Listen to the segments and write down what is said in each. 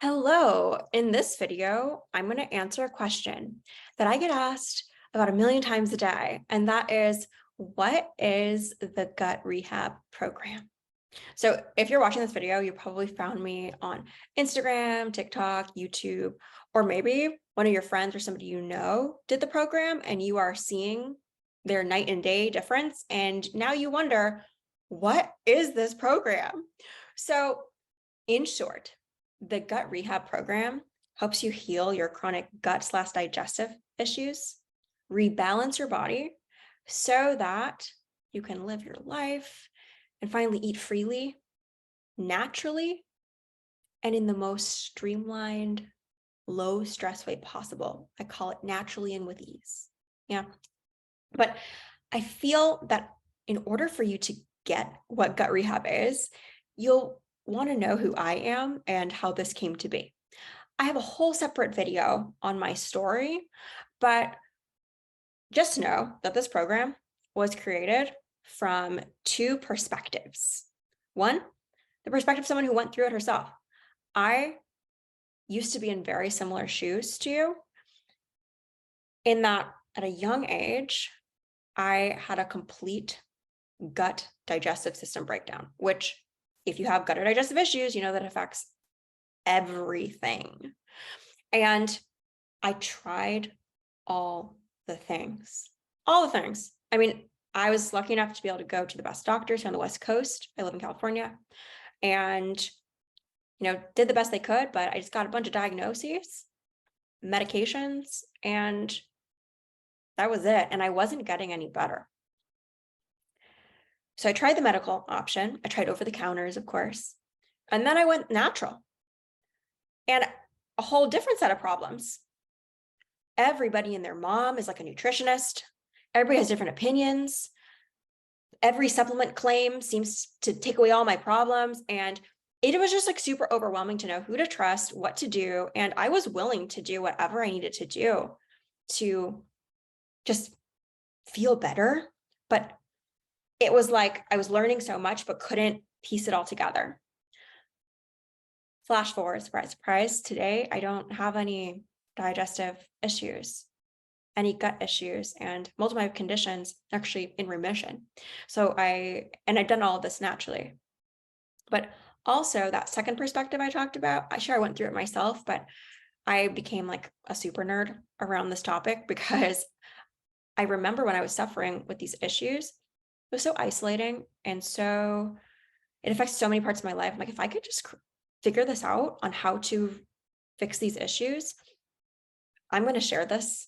Hello. In this video, I'm going to answer a question that I get asked about a million times a day, and that is, what is the Gut Rehab program? So if you're watching this video, you probably found me on Instagram, TikTok, YouTube, or maybe one of your friends or somebody you know did the program and you are seeing their night and day difference. And now you wonder, what is this program? So in short, the Gut Rehab program helps you heal your chronic gut/digestive issues, rebalance your body so that you can live your life and finally eat freely, naturally, and in the most streamlined, low stress way possible. I call it naturally and with ease. Yeah. But I feel that in order for you to get what gut rehab is, you'll want to know who I am and how this came to be. I have a whole separate video on my story, but just know that this program was created from two perspectives. One, the perspective of someone who went through it herself. I used to be in very similar shoes to you, in that at a young age, I had a complete gut digestive system breakdown, which, if you have gut or digestive issues, you know that affects everything. And I tried all the things, all the things. I mean, I was lucky enough to be able to go to the best doctors here on the West Coast. I live in California, and did the best they could, but I just got a bunch of diagnoses, medications, and that was it. And I wasn't getting any better. So I tried the medical option. I tried over the counters, of course. And then I went natural. And a whole different set of problems. Everybody and their mom is like a nutritionist. Everybody has different opinions. Every supplement claim seems to take away all my problems. And it was just like super overwhelming to know who to trust, what to do. And I was willing to do whatever I needed to do to just feel better. But it was like I was learning so much, but couldn't piece it all together. Flash forward, surprise, surprise. Today, I don't have any digestive issues, any gut issues, and most of my conditions actually in remission. So I'd done all of this naturally. But also that second perspective I talked about, I went through it myself, but I became like a super nerd around this topic because I remember when I was suffering with these issues, it was so isolating. And so it affects so many parts of my life. I'm like, if I could just figure this out on how to fix these issues, I'm going to share this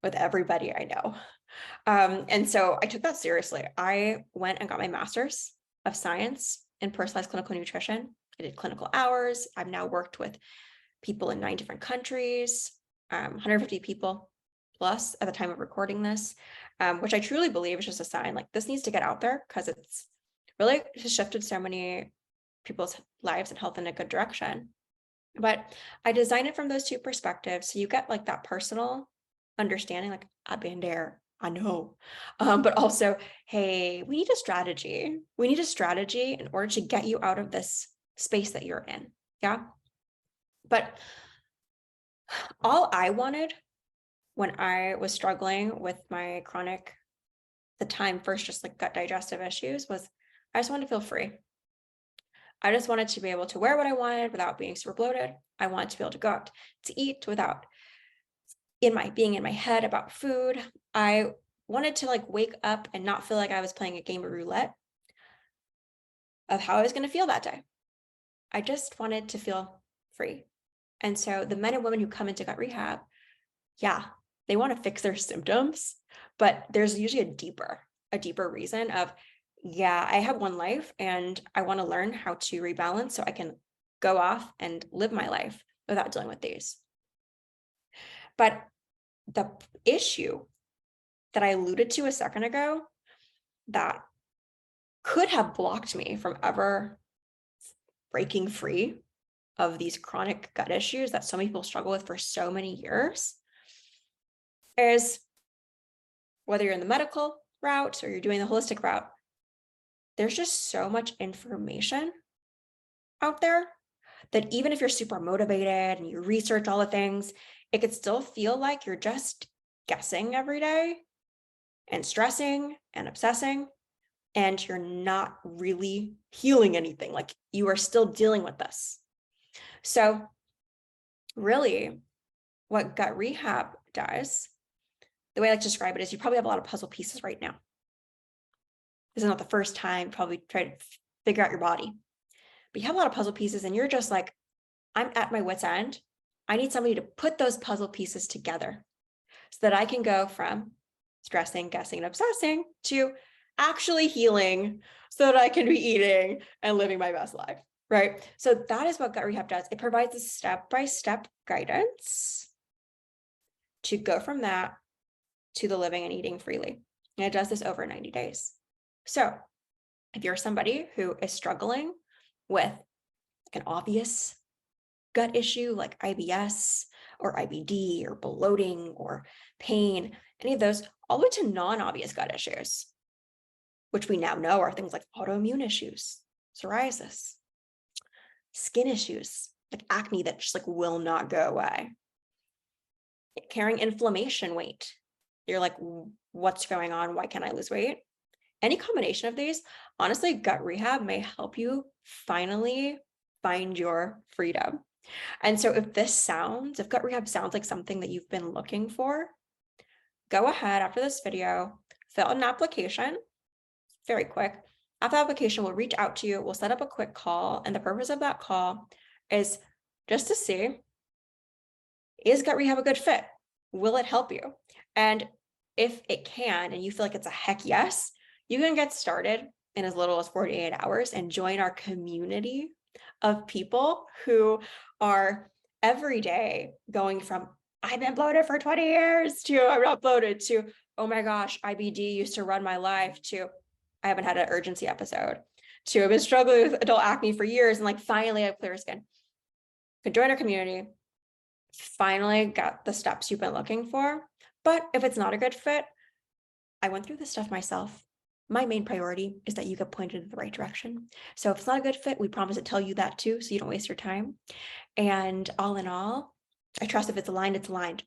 with everybody I know. And so I took that seriously. I went and got my master's of science in personalized clinical nutrition. I did clinical hours. I've now worked with people in 9 different countries, 150 people plus at the time of recording this, which I truly believe is just a sign like this needs to get out there because it's really just shifted so many people's lives and health in a good direction. But I designed it from those two perspectives. So you get like that personal understanding, like I've been there, I know. But also, hey, we need a strategy. We need a strategy in order to get you out of this space that you're in. Yeah. But all I wanted when I was struggling with my chronic, the time first, just like gut digestive issues, was I just wanted to feel free. I just wanted to be able to wear what I wanted without being super bloated. I wanted to be able to go out to eat without being in my head about food. I wanted to like wake up and not feel like I was playing a game of roulette of how I was going to feel that day. I just wanted to feel free. And so the men and women who come into gut rehab, yeah, they want to fix their symptoms, but there's usually a deeper reason of, yeah, I have one life and I want to learn how to rebalance so I can go off and live my life without dealing with these. But the issue that I alluded to a second ago that could have blocked me from ever breaking free of these chronic gut issues that so many people struggle with for so many years is, whether you're in the medical route or you're doing the holistic route, there's just so much information out there that even if you're super motivated and you research all the things, it could still feel like you're just guessing every day and stressing and obsessing, and you're not really healing anything. Like you are still dealing with this. So, really, what gut rehab does, the way I like to describe it is you probably have a lot of puzzle pieces right now. This is not the first time you probably try to figure out your body, but you have a lot of puzzle pieces and you're just like, I'm at my wit's end. I need somebody to put those puzzle pieces together so that I can go from stressing, guessing, and obsessing to actually healing so that I can be eating and living my best life, right? So that is what gut rehab does. It provides a step-by-step guidance to go from that to the living and eating freely. And it does this over 90 days. So if you're somebody who is struggling with like an obvious gut issue like IBS or IBD or bloating or pain, any of those, all the way to non-obvious gut issues, which we now know are things like autoimmune issues, psoriasis, skin issues, like acne that just like will not go away, carrying inflammation weight. You're like, what's going on? Why can't I lose weight? Any combination of these, honestly, gut rehab may help you finally find your freedom. And so if gut rehab sounds like something that you've been looking for, go ahead after this video, fill out an application, very quick. After the application, we'll reach out to you, we'll set up a quick call. And the purpose of that call is just to see, is gut rehab a good fit? Will it help you? And if it can, and you feel like it's a heck yes, you can get started in as little as 48 hours and join our community of people who are every day going from, I've been bloated for 20 years to I'm not bloated to, oh my gosh, IBD used to run my life to, I haven't had an urgency episode to, I've been struggling with adult acne for years. And like, finally I have clear skin. Could join our community, finally got the steps you've been looking for. But if it's not a good fit, I went through this stuff myself. My main priority is that you get pointed in the right direction. So if it's not a good fit, we promise to tell you that too, so you don't waste your time. And all in all, I trust if it's aligned, it's aligned.